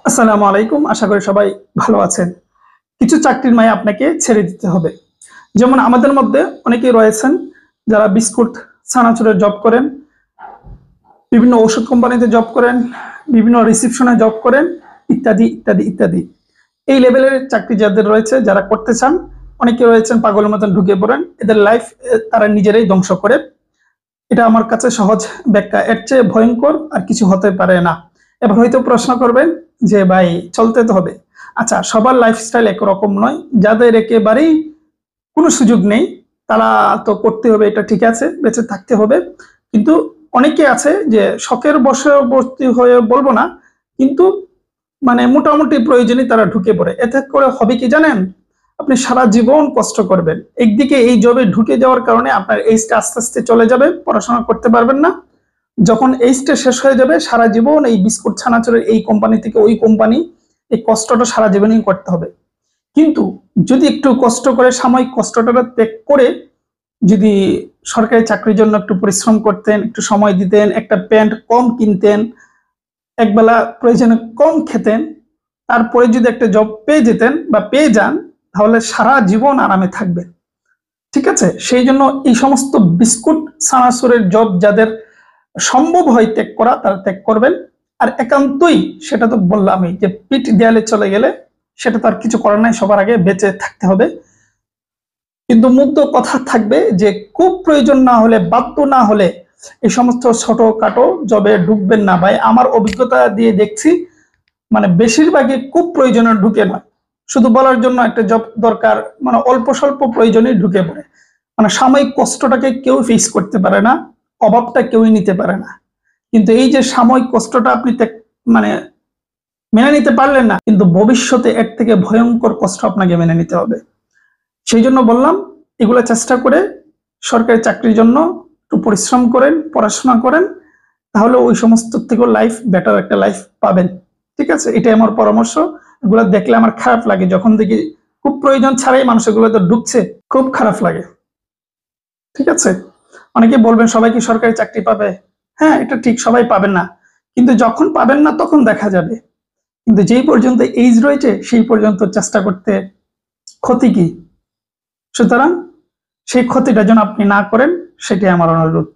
আসসালামু আলাইকুম। আশা করি সবাই ভালো আছেন। কিছু চাকরির মায়া আপনাকে ছেড়ে দিতে হবে। যেমন আমাদের মধ্যে অনেকেই রয়েছেন যারা বিস্কুট, চানাচুরের জব করেন, বিভিন্ন ওষুধ কোম্পানিতে জব করেন, বিভিন্ন রিসেপশনে জব করেন, ইত্যাদি ইত্যাদি ইত্যাদি। এই লেভেলের চাকরি যাদের রয়েছে, যারা করতে চান, অনেকে রয়েছেন পাগলের মতন ঢুকে পড়েন। এদের লাইফ তারা নিজেরাই ধ্বংস করে। এটা আমার কাছে সহজ ব্যাখ্যা। এর চেয়ে ভয়ঙ্কর আর কিছু হতে পারে না। এবার হয়তো প্রশ্ন করবেন যে ভাই চলতে তো হবে। আচ্ছা, সবার লাইফস্টাইল একরকম নয়। যাদের একেবারেই কোনো সুযোগ নেই তারা তো করতে হবে, এটা ঠিক আছে, বেঁচে থাকতে হবে। কিন্তু অনেকে আছে যে শখের বশবর্তী হয়ে বলবো না, কিন্তু মানে মোটামুটি প্রয়োজনে তারা ঢুকে পড়ে। এতে করে হবে কি জানেন, আপনি সারা জীবন কষ্ট করবেন। একদিকে এই জবে ঢুকে যাওয়ার কারণে আপনার এইজটা আস্তে আস্তে চলে যাবে, পড়াশোনা করতে পারবেন না। যখন এইজটা শেষ হয়ে যাবে, সারা জীবন এই বিস্কুট ছানাচুরের এই কোম্পানি থেকে ওই কোম্পানি, এই কষ্টটা সারা জীবনই করতে হবে। কিন্তু যদি একটু কষ্ট করে, সাময়িক কষ্টটা ত্যাগ করে যদি সরকারি চাকরির জন্য একটু পরিশ্রম করতেন, একটু সময় দিতেন, একটা প্যান্ট কম কিনতেন, একবেলা প্রয়োজনে কম খেতেন, তারপরে যদি একটা জব পেয়ে যেতেন বা পেয়ে যান, তাহলে সারা জীবন আরামে থাকবেন। ঠিক আছে? সেই জন্য এই সমস্ত বিস্কুট সানাসুরের জব যাদের সম্ভব হয় ত্যাগ করা, তারা ত্যাগ করবেন। আর একান্তই, সেটা তো বললামই যে পিঠ দেয়ালে চলে গেলে সেটা তো আর কিছু করার নাই, সবার আগে বেঁচে থাকতে হবে। কিন্তু মুদ্র কথা থাকবে যে খুব প্রয়োজন না হলে, বাধ্য না হলে এই সমস্ত ছোটখাটো জবে ঢুকবেন না। ভাই, আমার অভিজ্ঞতা দিয়ে দেখছি, মানে বেশিরভাগই খুব প্রয়োজনে ঢুকে নয়, শুধু বলার জন্য একটা জব দরকার, মানে অল্প স্বল্প প্রয়োজনে ঢুকে পড়ে। মানে সাময়িক কষ্টটাকে কেউ ফেস করতে পারে না, অভাবটা কেউই নিতে পারে না। কিন্তু এই যে সাময়িক কষ্টটা আপনি মানে মেনে নিতে পারলেন না, কিন্তু ভবিষ্যতে এর থেকে ভয়ঙ্কর কষ্ট আপনাকে মেনে নিতে হবে। সেই জন্য বললাম, এগুলো চেষ্টা করে সরকারি চাকরির জন্য একটু পরিশ্রম করেন, পড়াশোনা করেন, তাহলে ওই সমস্ত থেকেও লাইফ, বেটার একটা লাইফ পাবেন। ঠিক আছে? এটাই আমার পরামর্শ। এগুলো দেখলে আমার খারাপ লাগে, যখন দেখি খুব প্রয়োজন ছাড়াই মানুষ এগুলো তো ঢুকছে, খুব খারাপ লাগে। ঠিক আছে? অনেকে বলবেন সবাই কি সরকারি চাকরি পাবে? হ্যাঁ, এটা ঠিক, সবাই পাবেন না। কিন্তু যখন পাবেন না তখন দেখা যাবে। কিন্তু যেই পর্যন্ত এইজ রয়েছে সেই পর্যন্ত চেষ্টা করতে ক্ষতি কি? সুতরাং সেই ক্ষতিটা যেন আপনি না করেন, সেটাই আমার অনুরোধ।